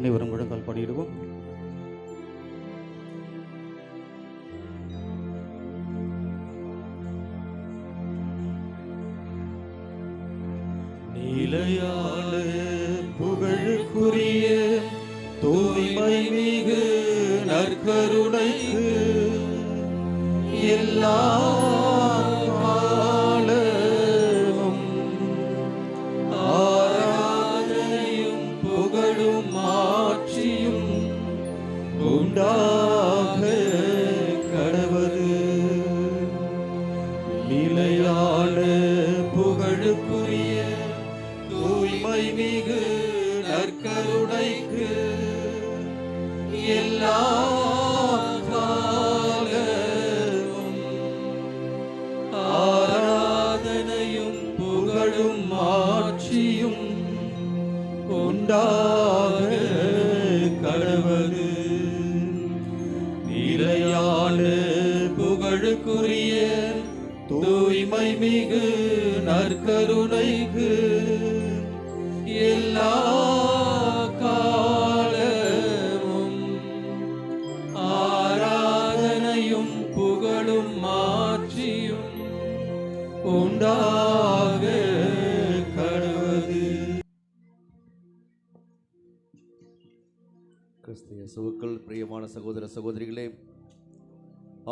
அனைவரும் முழங்கால் பாடிடுவோம். நிலையான புகழுக்குரிய தூய்மை மிகு நற்கருணைக்கு எல்லா காலமும் ஆராதனையும் புகழும் மாட்சியும் உண்டாக கடவது. நிலையான புகழுக்குரிய தூய்மை மிகு நற்கருணைக்கு எல்லா காலமும் ஆராதனையும் புகழும் மாட்சியும் உண்டாக கடவது. நிலையான புகழுக்குரிய தூய்மை மிகு நற்கருணைக்கு எல்லா காலமும் ஆராதனையும் புகழும் மாட்சியும் உண்டாக கடவது. கிறிஸ்து இயேசுவுக்குள் பிரியமான சகோதர சகோதரிகளே,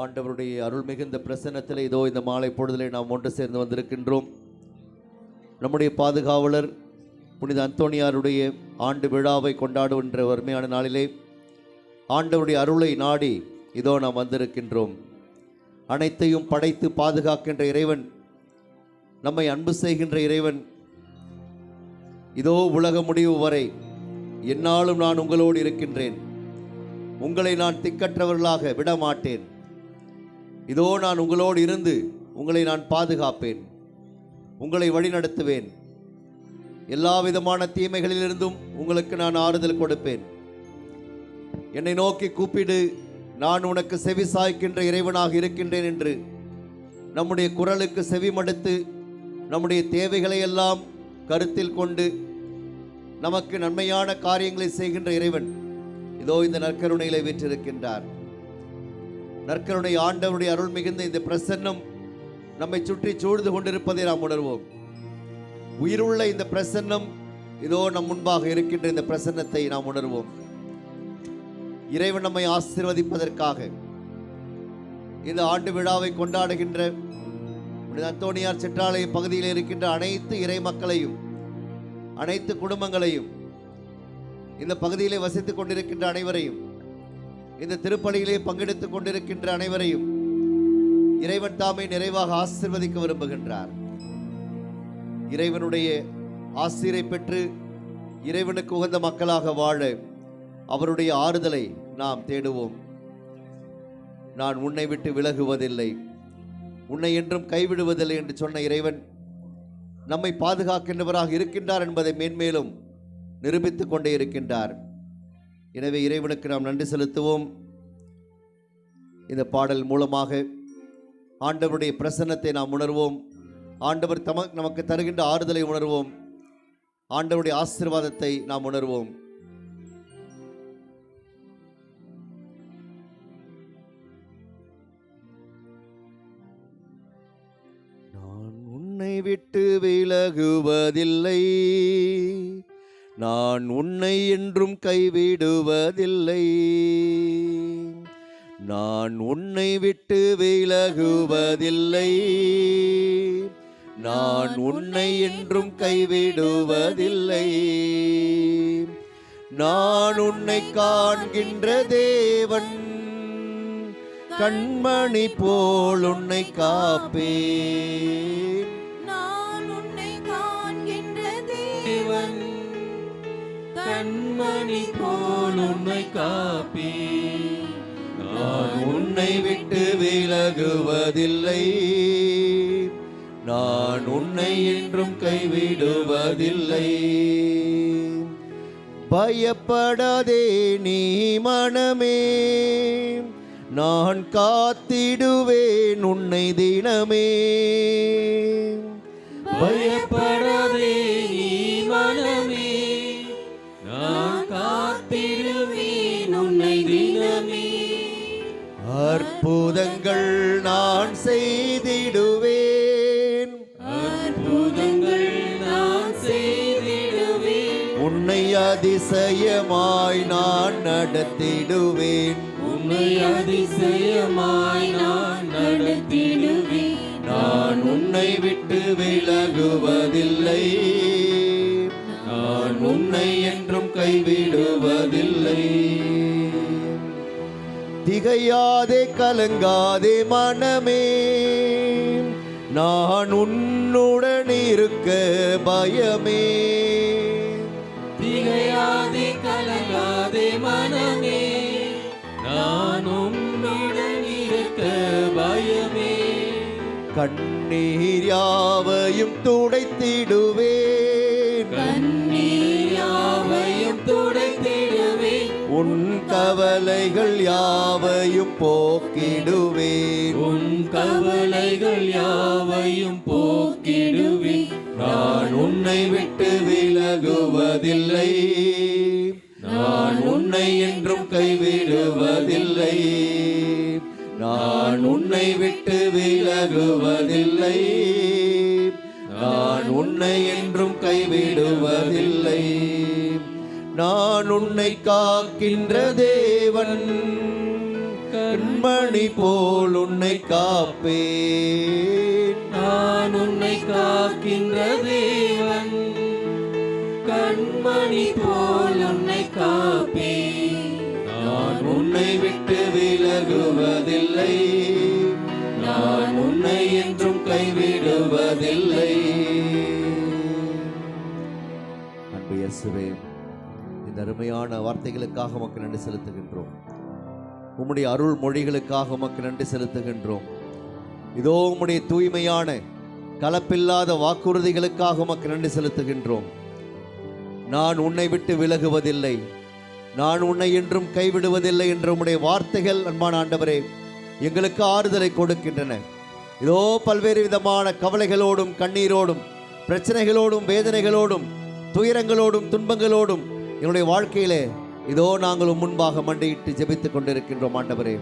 ஆண்டவருடைய அருள் மிகுந்த பிரசன்னத்தில் இதோ இந்த மாலை பொழுதிலே நாம் ஒன்று சேர்ந்து வந்திருக்கின்றோம். நம்முடைய பாதுகாவலர் புனித அந்தோணியாருடைய ஆண்டு விழாவை கொண்டாடுகின்ற வறுமையான நாளிலே ஆண்டவருடைய அருளை நாடி இதோ நாம் வந்திருக்கின்றோம். அனைத்தையும் படைத்து பாதுகாக்கின்ற இறைவன், நம்மை அன்பு செய்கின்ற இறைவன், இதோ உலக முடிவு வரை என்னாலும் நான் உங்களோடு இருக்கின்றேன், உங்களை நான் திக்கற்றவர்களாக விடமாட்டேன், இதோ நான் உங்களோடு இருந்து உங்களை நான் பாதுகாப்பேன், உங்களை வழிநடத்துவேன், எல்லா விதமான தீமைகளிலிருந்தும் உங்களுக்கு நான் ஆறுதல் கொடுப்பேன், என்னை நோக்கி கூப்பிடு, நான் உனக்கு செவி சாய்க்கின்ற இறைவனாக இருக்கின்றேன் என்று நம்முடைய குரலுக்கு செவி மடுத்து நம்முடைய தேவைகளை எல்லாம் கருத்தில் கொண்டு நமக்கு நன்மையான காரியங்களை செய்கின்ற இறைவன் இதோ இந்த நற்கருணையிலே வீற்றிருக்கின்றார். நற்கருணை ஆண்டவருடைய அருள் மிகுந்த இந்த பிரசன்னம் நம்மை சுற்றி சூழ்ந்து கொண்டிருப்பதை நாம் உணர்வோம். உயிருள்ள இந்த பிரசன்னம் இதோ நம் முன்பாக இருக்கின்ற இந்த பிரசன்னத்தை நாம் உணர்வோம். இறைவன் நம்மை ஆசீர்வதிப்பதற்காக இந்த ஆண்டு விழாவை கொண்டாடுகின்ற அந்தோணியார் சிற்றாலய பகுதியில் இருக்கின்ற அனைத்து இறை மக்களையும், அனைத்து குடும்பங்களையும், இந்த பகுதியிலே வசித்துக் கொண்டிருக்கின்ற அனைவரையும், இந்த திருப்பலியிலே பங்கெடுத்துக் கொண்டிருக்கின்ற அனைவரையும் இறைவன் தாமே நிறைவாக ஆசீர்வதிக்க விரும்புகின்றார். இறைவனுடைய ஆசீரை பெற்று இறைவனுக்கு உகந்த மக்களாக வாழ அவருடைய ஆறுதலை நாம் தேடுவோம். நான் உன்னை விட்டு விலகுவதில்லை, உன்னை என்றும் கைவிடுவதில்லை என்று சொன்ன இறைவன் நம்மை பாதுகாக்கின்றவராக இருக்கின்றார் என்பதை மேன்மேலும் நிரூபித்துக் கொண்டே இருக்கின்றார். எனவே இறைவனுக்கு நாம் நன்றி செலுத்துவோம். இந்த பாடல் மூலமாக ஆண்டவருடைய பிரசன்னத்தை நாம் உணர்வோம். ஆண்டவர் நமக்கு தருகின்ற ஆறுதலை உணர்வோம். ஆண்டவருடைய ஆசீர்வாதத்தை நாம் உணர்வோம். நான் உன்னை விட்டு விலகுவதில்லை, நான் உன்னை என்றும் கைவிடுவதில்லை, நான் உன்னை விட்டு விலகுவதில்லை, நான் உன்னை என்றும் கைவிடுவதில்லை, நான் உன்னை காண்கின்ற தேவன், கண்மணி போல் உன்னை காப்பேன், நான் உன்னை காண்கின்ற தேவன், கண்மணி போல் உன்னை காப்பேன், நான் உன்னை விட்டு விலகுவதில்லை, நான் உன்னை என்றும் கைவிடுவதில்லை. பயப்படாதே நீ மனமே, நான் காத்திடுவேன் உன்னை தினமே. பயப்படாதே நீ மனமே, நான் காத்திடுவேன் அற்புதங்கள் நான் செய்திடுவேன், அற்புதங்கள் நான் செய்திடுவேன், உன்னை அதிசயமாய் நான் நடத்திடுவேன், உன்னை அதிசயமாய் நான் நடத்திடுவேன். நான் உன்னை விட்டு விலகுவதில்லை, நான் உன்னை என்றும் கைவிடுவதில்லை. திகையாதே கலங்காதே மனமே, நான் உன்னுடன் இருக்க பயமே. திகையாதே கலங்காதே மனமே, நான் உன்னுடன் இருக்க பயமே. கண்ணீர் யாவையும் துடைத்திடுவேன், கண்ணீர் யாவையும் துடைத்திடுவேன், உன் கவலைகள் யாவையும் போக்கிடுவேன், உன் கவலைகள் யாவையும் போக்கிடுவேன். நான் உன்னை விட்டு விலகுவதில்லை, நான் உன்னை என்றும் கைவிடுவதில்லை, நான் உன்னை விட்டு விலகுவதில்லை, நான் உன்னை என்றும் கைவிடுவதில்லை. நான் உன்னை காக்கின்ற தேவன், கண்மணி போல் உன்னை காப்பேன், நான் உன்னை காக்கின்ற தேவன், கண்மணி போல் உன்னை காப்பேன். நான் உன்னை விட்டு விலகுவதில்லை, நான் உன்னை என்றும் கைவிடுவதில்லை. அன்பு இயேசுவே, இந்த அருமையான வார்த்தைகளுக்காக உமக்கு நன்றி செலுத்துகின்றோம். உம்முடைய அருள் மொழிகளுக்காக உமக்கு நன்றி செலுத்துகின்றோம். இதோ உம்முடைய தூய்மையான கலப்பில்லாத வாக்குறுதிகளுக்காக உமக்கு நன்றி செலுத்துகின்றோம். நான் உன்னை விட்டு விலகுவதில்லை, நான் உன்னை என்றும் கைவிடுவதில்லை என்ற உம்முடைய வார்த்தைகள் அன்பான ஆண்டவரே எங்களுக்கு ஆறுதலை கொடுக்கின்றன. இதோ பல்வேறு விதமான கவலைகளோடும் கண்ணீரோடும் பிரச்சனைகளோடும் வேதனைகளோடும் துயரங்களோடும் துன்பங்களோடும் எங்களுடைய வாழ்க்கையிலே இதோ நாங்கள் முன்பாக மண்டியிட்டு ஜெபித்துக் கொண்டிருக்கின்றோம். ஆண்டவரே,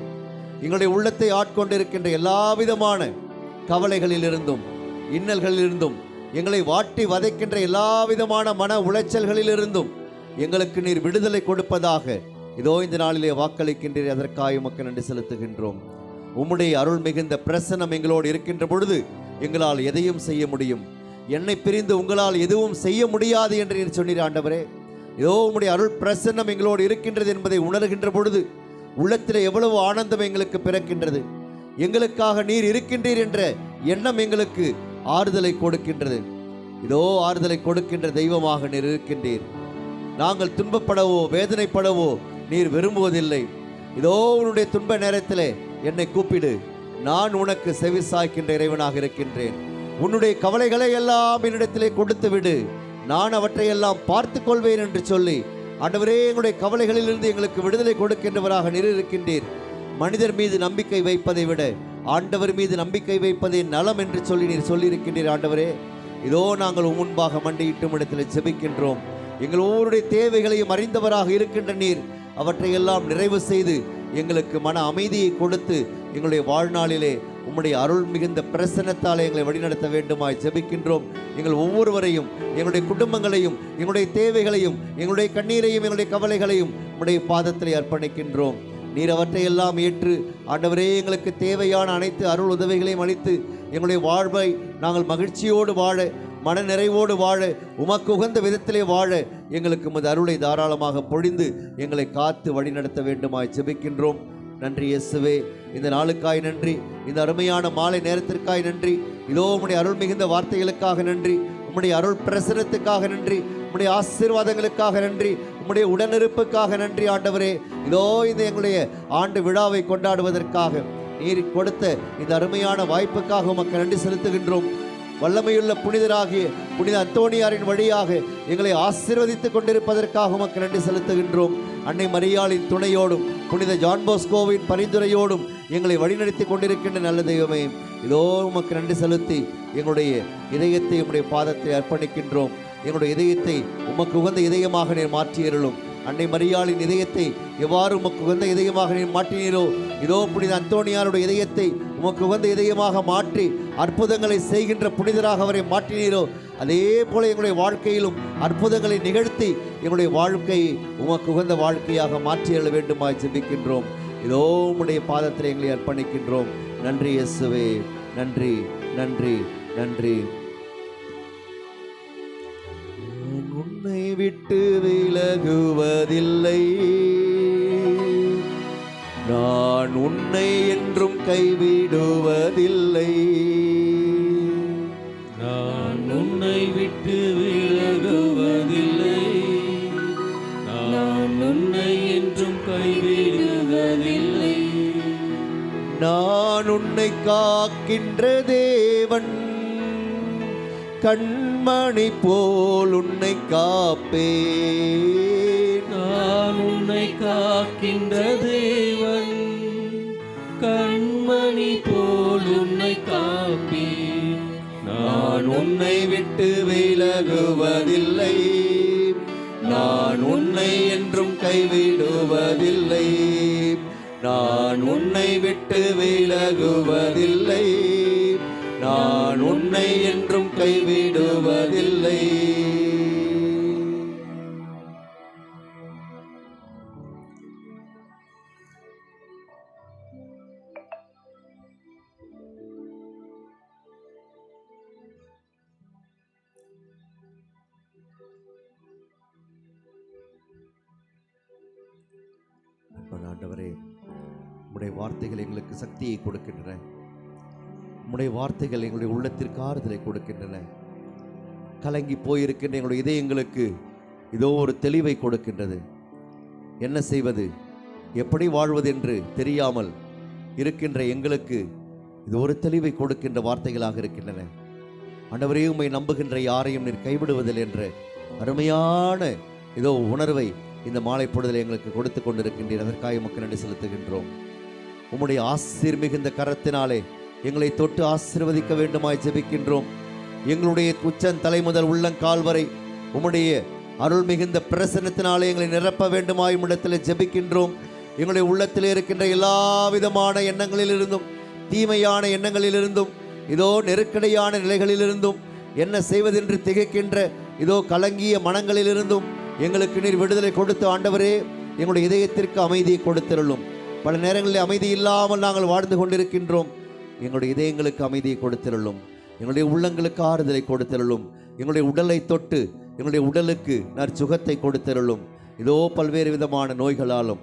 எங்களுடைய உள்ளத்தை ஆட்கொண்டிருக்கின்ற எல்லா விதமான கவலைகளிலிருந்தும் இன்னல்களிலிருந்தும் எங்களை வாட்டி வதைக்கின்ற எல்லா விதமான மன உளைச்சல்களிலிருந்தும் எங்களுக்கு நீர் விடுதலை கொடுப்பதாக இதோ இந்த நாளிலே வாக்களிக்கின்றீர். அதற்காக உமக்கு நன்றி செலுத்துகின்றோம். உம்முடைய அருள் மிகுந்த பிரசன்னம் எங்களோடு இருக்கின்ற பொழுது எங்களால் எதையும் செய்ய முடியும். என்னை பிரிந்து உங்களால் எதுவும் செய்ய முடியாது என்று நீர் சொன்னீர். ஆண்டவரே, இதோ உம்முடைய அருள் பிரசன்னம் எங்களோடு இருக்கின்றது என்பதை உணர்கின்ற பொழுது உள்ளத்தில் எவ்வளவு ஆனந்தம் எங்களுக்கு பிறக்கின்றது. எங்களுக்காக நீர் இருக்கின்றீர் என்ற எண்ணம் எங்களுக்கு ஆறுதலை கொடுக்கின்றது. இதோ ஆறுதலை கொடுக்கின்ற தெய்வமாக நீர் இருக்கின்றீர். நாங்கள் துன்பப்படவோ வேதனைப்படவோ நீர் விரும்புவதில்லை. இதோ உன்னுடைய துன்ப நேரத்திலே என்னை கூப்பிடு, நான் உனக்கு செவி சாய்க்கின்ற இறைவனாக இருக்கின்றேன். உன்னுடைய கவலைகளை எல்லாம் என்னிடத்திலே கொடுத்து விடு, நான் அவற்றையெல்லாம் பார்த்து கொள்வேன் என்று சொல்லி ஆண்டவரே எங்களுடைய கவலைகளிலிருந்து எங்களுக்கு விடுதலை கொடுக்கின்றவராக நீர் இருக்கின்றீர். மனிதர் மீது நம்பிக்கை வைப்பதை விட ஆண்டவர் மீது நம்பிக்கை வைப்பதே நலம் என்று சொல்லி நீர் சொல்லியிருக்கின்றீர். ஆண்டவரே, இதோ நாங்கள் முன்பாக மண்டியிட்டும் இடத்தில் ஜெபிக்கின்றோம். எங்கள் ஒவ்வொருடைய தேவைகளையும் அறிந்தவராக இருக்கின்ற நீர் அவற்றையெல்லாம் நிறைவு செய்து எங்களுக்கு மன அமைதியை கொடுத்து எங்களுடைய வாழ்நாளிலே உம்முடைய அருள் மிகுந்த பிரசன்னத்தாலே எங்களை வழிநடத்த வேண்டுமாய் ஜெபிக்கின்றோம். எங்கள் ஒவ்வொருவரையும், எங்களுடைய குடும்பங்களையும், எங்களுடைய தேவைகளையும், எங்களுடைய கண்ணீரையும், எங்களுடைய கவலைகளையும் உம்முடைய பாதத்திலே அர்ப்பணிக்கின்றோம். நீர் அவற்றையெல்லாம் ஏற்று ஆண்டவரே எங்களுக்கு தேவையான அனைத்து அருள் உதவிகளையும் அளித்து எங்களுடைய வாழ்வை நாங்கள் மகிழ்ச்சியோடு வாழ, மன நிறைவோடு வாழ, உமக்கு உகந்த விதத்திலே வாழ எங்களுக்கு உமது அருளை தாராளமாக பொழிந்து எங்களை காத்து வழிநடத்த வேண்டுமாய் ஜெபிக்கின்றோம். நன்றி இயேசுவே, இந்த நாளுக்காய் நன்றி, இந்த அருமையான மாலை நேரத்திற்காய் நன்றி. இதோ உம்முடைய அருள் மிகுந்த வார்த்தைகளுக்காக நன்றி, உம்முடைய அருள் பிரசனத்துக்காக நன்றி, உம்முடைய ஆசீர்வாதங்களுக்காக நன்றி, உம்முடைய உடனிருப்புக்காக நன்றி. ஆண்டவரே, இதோ இந்த எங்களுடைய ஆண்டு விழாவை கொண்டாடுவதற்காக நீர் கொடுத்த இந்த அருமையான வாய்ப்புக்காக உமக்கு நன்றி செலுத்துகின்றோம். வல்லமையுள்ள புனிதராகிய புனித அந்தோணியாரின் வழியாக எங்களை ஆசீர்வதித்துக் கொண்டிருப்பதற்காக உமக்கு நன்றி செலுத்துகின்றோம். அன்னை மரியாளின் துணையோடும் புனித ஜான் போஸ்கோவின் பரிந்துரையோடும் எங்களை வழிநடத்தி கொண்டிருக்கின்ற நல்ல தெய்வமே, இதோ உமக்கு நன்றி செலுத்தி எங்களுடைய இதயத்தை உம்முடைய பாதத்தை அர்ப்பணிக்கின்றோம். எங்களுடைய இதயத்தை உமக்கு உகந்த இதயமாக நீர் மாற்றியருளும். அன்னை மரியாளின் இதயத்தை எவ்வாறு உமக்கு உகந்த இதயமாக நீர் மாற்றினீரோ, இதோ புனித அந்தோணியாருடைய இதயத்தை உமக்கு உகந்த இதயமாக மாற்றி அற்புதங்களை செய்கின்ற புனிதராக அவரை மாற்றினீரோ, அதே போல எங்களுடைய வாழ்க்கையிலும் அற்புதங்களை நிகழ்த்தி எங்களுடைய வாழ்க்கையை உமக்கு உகந்த வாழ்க்கையாக மாற்றியெழ வேண்டுமாய் ஜெபிக்கின்றோம். இதோ உம்முடைய பாதத்தில் எங்களை அர்ப்பணிக்கின்றோம். நன்றி இயேசுவே, நன்றி நன்றி நன்றி. உன்னை விட்டு விலகுவதில்லை, நான் உன்னை என்றும் கைவிடுவதில்லை, நான் உன்னை விட்டு விலகுவதில்லை, நான் உன்னை என்றும் கைவிடுவதில்லை, நான் உன்னை காக்கின்ற தேவன், கண்மணி போல் உன்னை காப்பேன், நான் உன்னை காக்கின்ற தேவன், கண்மணி போல் உன்னை காப்பேன், நான் உன்னை விட்டு விலகுவதில்லை, நான் உன்னை என்றும் கைவிடுவதில்லை, நான் உன்னை விட்டு விலகுவதில்லை, நான் உன்னை என்றும் கைவிடுவதில்லை. ஆண்டவரே, உம்முடைய வார்த்தைகள் எங்களுக்கு சக்தியை கொடுக்கின்றன. உம்முடைய வார்த்தைகள் எங்களுடைய உள்ளத்திற்கு ஆறுதலை கொடுக்கின்றன. கலங்கி போயிருக்கின்ற எங்களுடைய இதயங்களுக்கு இதோ ஒரு தெளிவை கொடுக்கின்றது. என்ன செய்வது, எப்படி வாழ்வது என்று தெரியாமல் இருக்கின்ற எங்களுக்கு இது ஒரு தெளிவை கொடுக்கின்ற வார்த்தைகளாக இருக்கின்றன. ஆண்டவரே, உம்மை நம்புகின்ற யாரையும் நீர் கைவிடுவதில்லை என்ற அருமையான இதோ உணர்வை இந்த மாலை பொழுதில் எங்களுக்கு கொடுத்து கொண்டிருக்கின்றீர். அதற்காக உமக்கு நன்றி செலுத்துகின்றோம். உம்முடைய ஆசீர் மிகுந்த கரத்தினாலே எங்களை தொட்டு ஆசீர்வதிக்க வேண்டுமாய் ஜெபிக்கின்றோம். எங்களுடைய உச்சன் தலை முதல் உள்ளங்கால் வரை உம்முடைய அருள் மிகுந்த பிரசன்னத்தினாலே எங்களை நிரப்ப வேண்டுமாய் உம்மிடத்தில் ஜெபிக்கின்றோம். எங்களுடைய உள்ளத்தில் இருக்கின்ற எல்லா விதமான எண்ணங்களிலிருந்தும், தீமையான எண்ணங்களிலிருந்தும், இதோ நெருக்கடியான நிலைகளிலிருந்தும், என்ன செய்வதென்று திகைக்கின்ற இதோ கலங்கிய மனங்களிலிருந்தும் எங்களுக்கு நீர் விடுதலை கொடுத்து ஆண்டவரே, எங்களுடைய இதயத்திற்கு அமைதியை கொடுத்திருளும். பல நேரங்களில் அமைதி இல்லாமல் நாங்கள் வாழ்ந்து கொண்டிருக்கின்றோம். எங்களுடைய இதயங்களுக்கு அமைதியை கொடுத்திருளும். எங்களுடைய உள்ளங்களுக்கு ஆறுதலை கொடுத்திருளும். எங்களுடைய உடலை தொட்டு எங்களுடைய உடலுக்கு நற்சுகத்தை கொடுத்திருளும். இதோ பல்வேறு விதமான நோய்களாலும்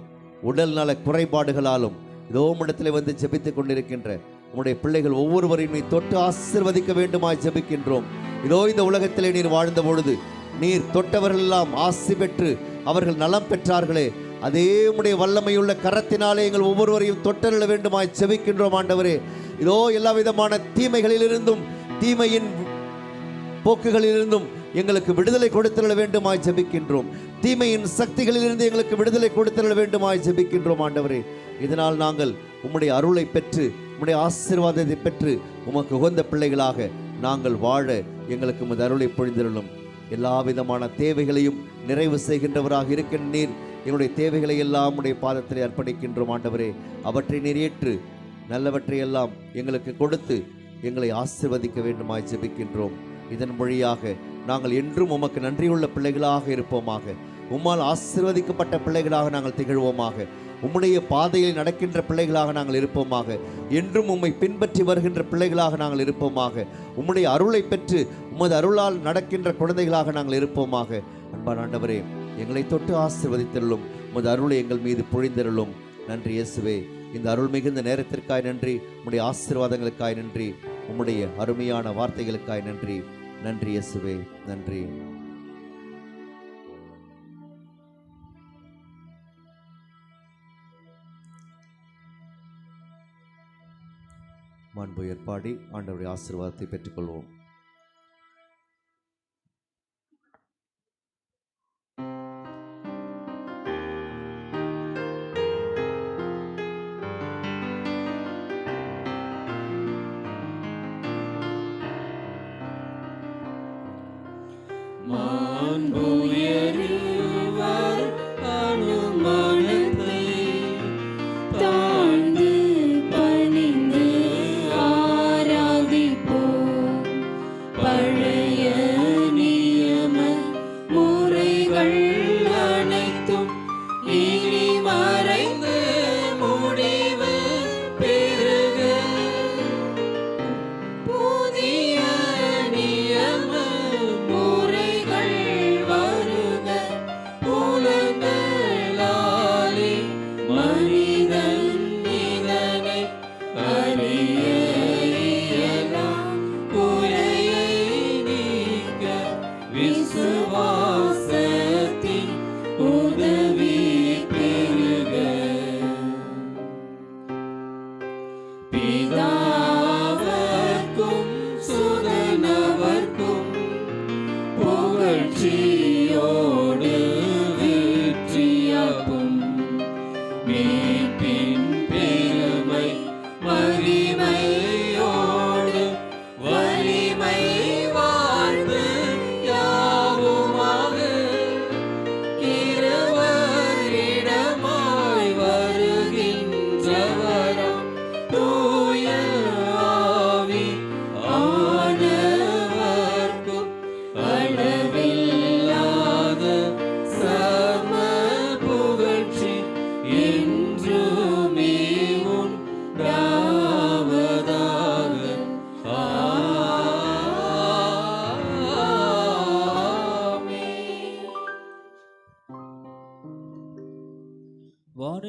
உடல் நல குறைபாடுகளாலும் இதோ உம்மிடத்தில் வந்து ஜெபித்துக் கொண்டிருக்கின்ற உம்முடைய பிள்ளைகள் ஒவ்வொருவரையும் நீ தொட்டு ஆசீர்வதிக்க வேண்டுமாய் ஜெபிக்கின்றோம். இதோ இந்த உலகத்திலே நீர் வாழ்ந்த பொழுது நீர் தொட்டவர்கள் எல்லாம் ஆசி பெற்று அவர்கள் நலம் பெற்றார்களே, அதே உம்முடைய வல்லமையுள்ள கரத்தினாலே எங்கள் ஒவ்வொருவரையும் தொட்டருள வேண்டுமாய் ஜெபிக்கின்றோம். ஆண்டவரே, இதோ எல்லா விதமான தீமைகளிலிருந்தும், தீமையின் போக்குகளிலிருந்தும் எங்களுக்கு விடுதலை கொடுத்தருள வேண்டுமாய் ஜெபிக்கின்றோம். தீமையின் சக்திகளிலிருந்து எங்களுக்கு விடுதலை கொடுத்தருள வேண்டுமாய் ஜெபிக்கின்றோம். ஆண்டவரே, இதனால் நாங்கள் உம்முடைய அருளை பெற்று, உம்முடைய ஆசீர்வாதத்தை பெற்று உமக்கு உகந்த பிள்ளைகளாக நாங்கள் வாழ எங்களுக்கு உமது அருளை பொழிந்தருளும். எல்லா விதமான தேவைகளையும் நிறைவு செய்கின்றவராக இருக்கின்ற நீர் எங்களுடைய தேவைகளை எல்லாம் உடைய பாதத்திலே அர்ப்பணிக்கின்றோம். ஆண்டவரே, அவற்றை நீர் ஏற்று நல்லவற்றை எல்லாம் எங்களுக்கு கொடுத்து எங்களை ஆசீர்வதிக்க வேண்டுமாய் ஜெபிக்கின்றோம். இதன் வழியாக நாங்கள் என்றும் உமக்கு நன்றியுள்ள பிள்ளைகளாக இருப்போமாக. உம்மால் ஆசீர்வதிக்கப்பட்ட பிள்ளைகளாக நாங்கள் திகழ்வோமாக. உம்முடைய பாதையில் நடக்கின்ற பிள்ளைகளாக நாங்கள் இருப்போமாக. என்றும் உம்மை பின்பற்றி வருகின்ற பிள்ளைகளாக நாங்கள் இருப்போமாக. உம்முடைய அருளை பெற்று உமது அருளால் நடக்கின்ற குழந்தைகளாக நாங்கள் இருப்போமாக. அன்பான ஆண்டவரே, எங்களை தொட்டு ஆசீர்வதித்தருளும். உமது அருளை எங்கள் மீது பொழிந்தருளும். நன்றி இயேசுவே. இந்த அருள் மிகுந்த நேரத்திற்காய் நன்றி. உம்முடைய ஆசீர்வாதங்களுக்காய் நன்றி. உம்முடைய அருமையான வார்த்தைகளுக்காய் நன்றி. நன்றி இயேசுவே, நன்றி. மாண்பு ஏற்பாடி ஆண்டவருடைய ஆசீர்வாதத்தை பெற்றுக்கொள்வோம். மாண்புயருவர்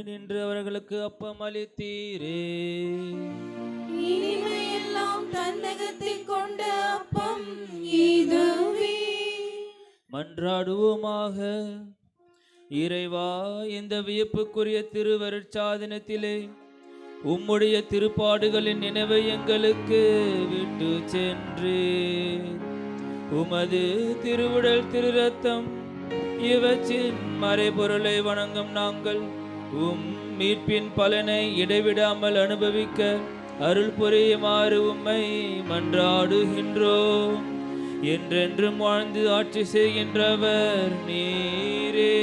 நின்று அவர்களுக்கு அப்பம் அளித்தீரே. இனிமையெல்லாம் தன்னகத்தில் கொண்ட அப்பம் இதுவே. மன்றாடுவோமாக. இறைவா, இந்த வியப்புக்குரிய திருவருட்சாதனத்திலே உம்முடைய திருப்பாடுகளின் நினைவை எங்களுக்கு விட்டு சென்று உமது திருவுடல் திரு ரத்தம் இவற்றின் மறைபொருளை வணங்கும் நாங்கள் மீட்பின் பலனை இடைவிடாமல் அனுபவிக்க அருள் புரியுமாறு உம்மை மன்றாடுகின்றோம். என்றென்றும் வாழ்ந்து ஆட்சி செய்கின்றவர் நீரே.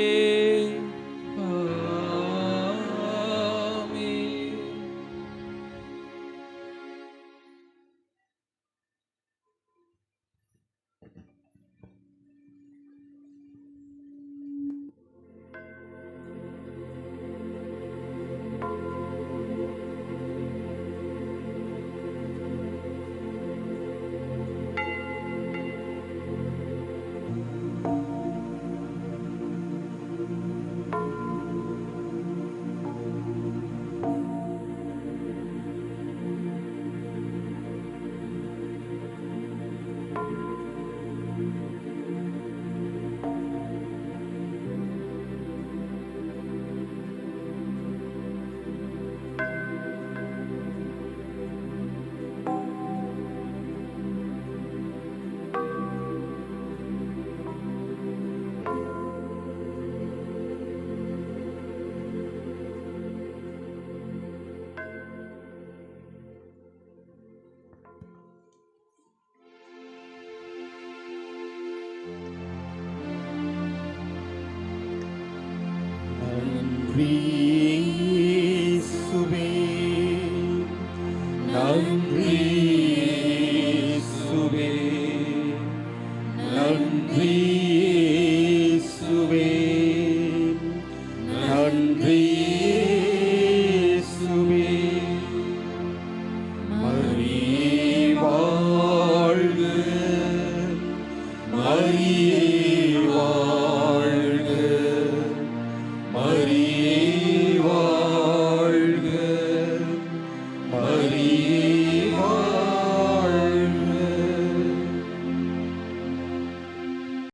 நன்றி